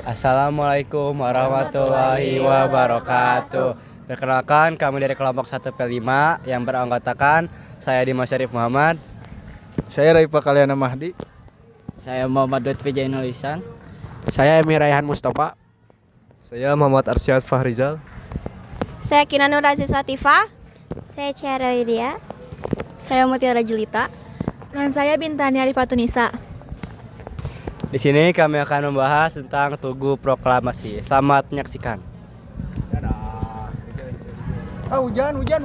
Assalamualaikum warahmatullahi wabarakatuh. Perkenalkan, kami dari kelompok 1P5 yang beranggotakan saya Dimas Syarif Muhammad. Saya Raifa Kalyana Mahdi. Saya Muhammad Lutfi Jainul Ihsan. Saya Emi Raihan Mustafa. Saya Muhammad Arsyad Fahrizal. Saya Kinanur Aziz Latifah. Saya Ciara Widya. Saya Mutiara Jelita. Dan saya Bintani Arifatunisa. Di sini kami akan membahas tentang Tugu Proklamasi. Selamat menyaksikan. Hujan.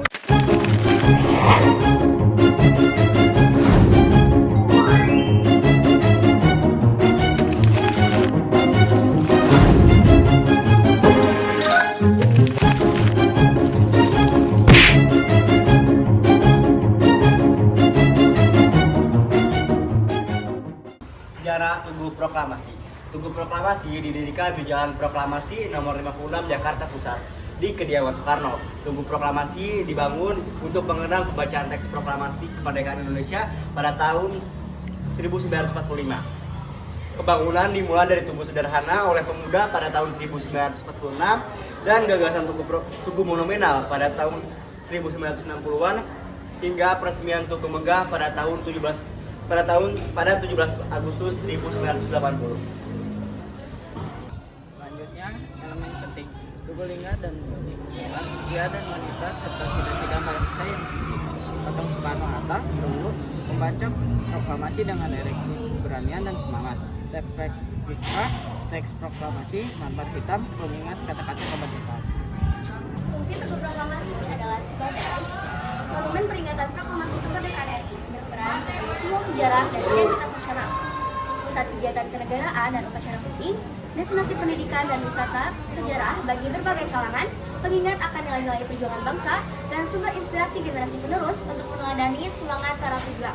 Sejarah Tugu Proklamasi. Tugu Proklamasi didirikan di Jalan Proklamasi nomor 56 Jakarta Pusat di kediaman Soekarno. Tugu Proklamasi dibangun untuk mengenang pembacaan teks proklamasi kemerdekaan Indonesia pada tahun 1945. Pembangunan dimulai dari tugu sederhana oleh pemuda pada tahun 1946 dan gagasan tugu monumenal pada tahun 1960-an hingga peresmian Tugu Megah pada 17 Agustus 1980. Selanjutnya, elemen penting Tugu Lingga dan pria dan wanita serta cita-cita bangsa yang tinggi. Patung Soekarno-Hatta dulu membaca proklamasi dengan ereksi keberanian dan semangat. Replika teks proklamasi lambar hitam mengingat kata-kata kemerdekaan. Fungsi Tugu Proklamasi adalah sebagai monumen peringatan proklamasi kemerdekaan RI, berperan sebagai simbol sejarah dan identitas nasional, pusat kegiatan kenegaraan dan upacara penting, destinasi pendidikan dan wisata sejarah bagi berbagai kalangan, pengingat akan nilai-nilai perjuangan bangsa, dan sumber inspirasi generasi penerus untuk meneladani semangat para pejuang.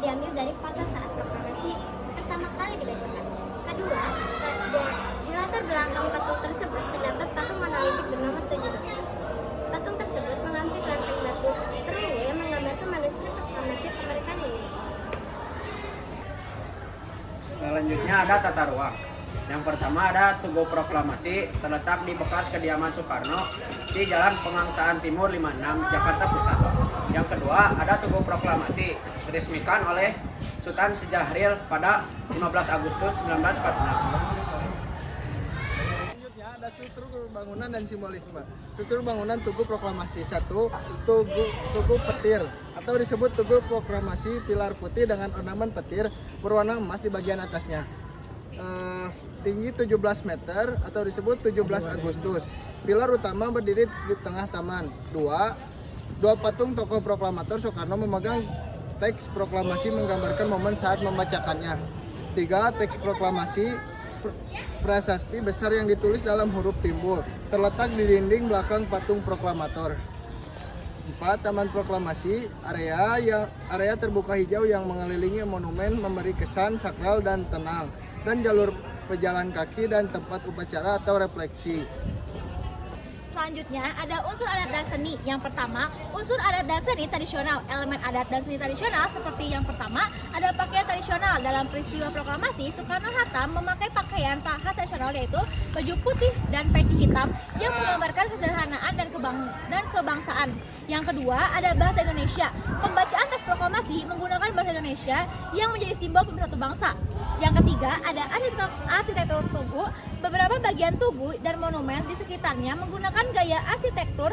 Diambil dari foto saat proklamasi pertama kali dibacakan. Kedua, di latar belakang patung tersebut terdapat patung monolitik bernama 17. Patung tersebut mengampit lantang batu terunggu yang menggambarkan manuskrip proklamasi kemerdekaan Indonesia. Selanjutnya ada tata ruang. Yang pertama ada Tugu Proklamasi terletak di bekas kediaman Soekarno di Jalan Pengangsaan Timur 56 Jakarta Pusat. Yang kedua ada Tugu Proklamasi diresmikan oleh Sultan Syahrir pada 15 Agustus 1946. Selanjutnya ada struktur bangunan dan simbolisme. Struktur bangunan Tugu Proklamasi. 1. Tugu petir atau disebut Tugu Proklamasi, pilar putih dengan ornamen petir berwarna emas di bagian atasnya. Tinggi 17 meter atau disebut 17 Agustus. Pilar utama berdiri di tengah taman. 2 patung tokoh proklamator Soekarno memegang teks proklamasi menggambarkan momen saat membacakannya. 3 teks proklamasi prasasti besar yang ditulis dalam huruf timbul terletak di dinding belakang patung proklamator. 4 taman proklamasi, area terbuka hijau yang mengelilingi monumen memberi kesan sakral dan tenang, dan jalur pejalan kaki dan tempat upacara atau refleksi. Selanjutnya ada unsur adat dan seni. Yang pertama, unsur adat dan seni tradisional. Elemen adat dan seni tradisional seperti yang pertama, ada pakaian tradisional. Dalam peristiwa proklamasi, Soekarno-Hatta memakai pakaian khas nasional yaitu baju putih dan peci hitam yang menggambarkan kesederhanaan dan kebangsaan. Yang kedua, ada bahasa Indonesia. Pembacaan teks proklamasi menggunakan bahasa Indonesia yang menjadi simbol pemersatu bangsa. Yang ketiga, ada arsitektur tugu. Beberapa bagian tugu dan monumen di sekitarnya menggunakan gaya arsitektur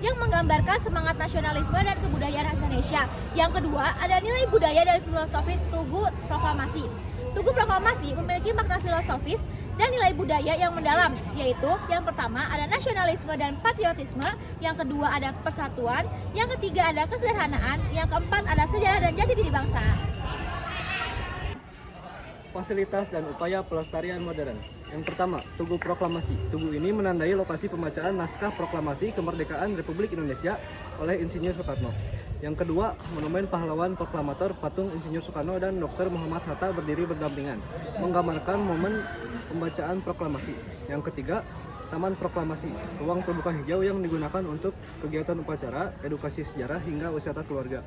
yang menggambarkan semangat nasionalisme dan kebudayaan khas Indonesia. Yang kedua, ada nilai budaya dan filosofi Tugu Proklamasi. Tugu Proklamasi memiliki makna filosofis dan nilai budaya yang mendalam, yaitu yang pertama ada nasionalisme dan patriotisme, yang kedua ada persatuan, yang ketiga ada kesederhanaan, yang keempat ada sejarah dan jati diri bangsa. Fasilitas dan upaya pelestarian modern. Yang pertama, Tugu Proklamasi. Tugu ini menandai lokasi pembacaan naskah proklamasi kemerdekaan Republik Indonesia oleh Insinyur Soekarno. Yang kedua, Monumen Pahlawan Proklamator patung Insinyur Soekarno dan Dr. Muhammad Hatta berdiri berdampingan, menggambarkan momen pembacaan proklamasi. Yang ketiga, Taman Proklamasi, ruang terbuka hijau yang digunakan untuk kegiatan upacara, edukasi sejarah hingga wisata keluarga.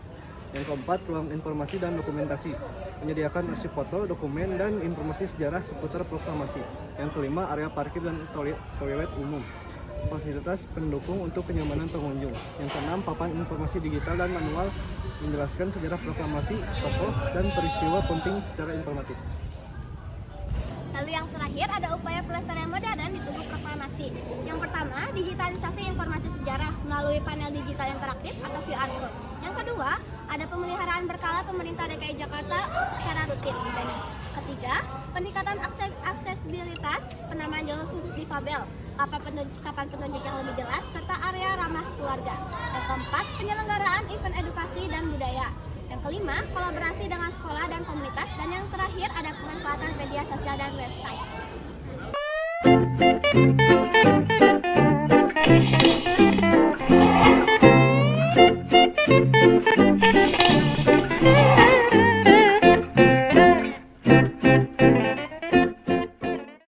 Yang keempat, ruang informasi dan dokumentasi, menyediakan arsip foto, dokumen, dan informasi sejarah seputar proklamasi. Yang kelima, area parkir dan toilet umum, fasilitas pendukung untuk kenyamanan pengunjung. Yang keenam, papan informasi digital dan manual menjelaskan sejarah proklamasi, tokoh, dan peristiwa penting secara informatif. Lalu yang terakhir ada upaya pelestarian modern di Tugu Proklamasi. Yang pertama, digitalisasi informasi sejarah melalui panel digital interaktif atau QR Code. Yang kedua, ada pemeliharaan berkala pemerintah DKI Jakarta secara rutin. Dan ketiga, peningkatan aksesibilitas, penamaan jalur khusus difabel, kapan petunjuk yang lebih jelas, serta area ramah keluarga. Yang keempat, penyelenggaraan event edukasi dan budaya. Yang kelima, kolaborasi dengan sekolah dan komunitas. Dan yang terakhir, ada pemanfaatan media sosial dan website.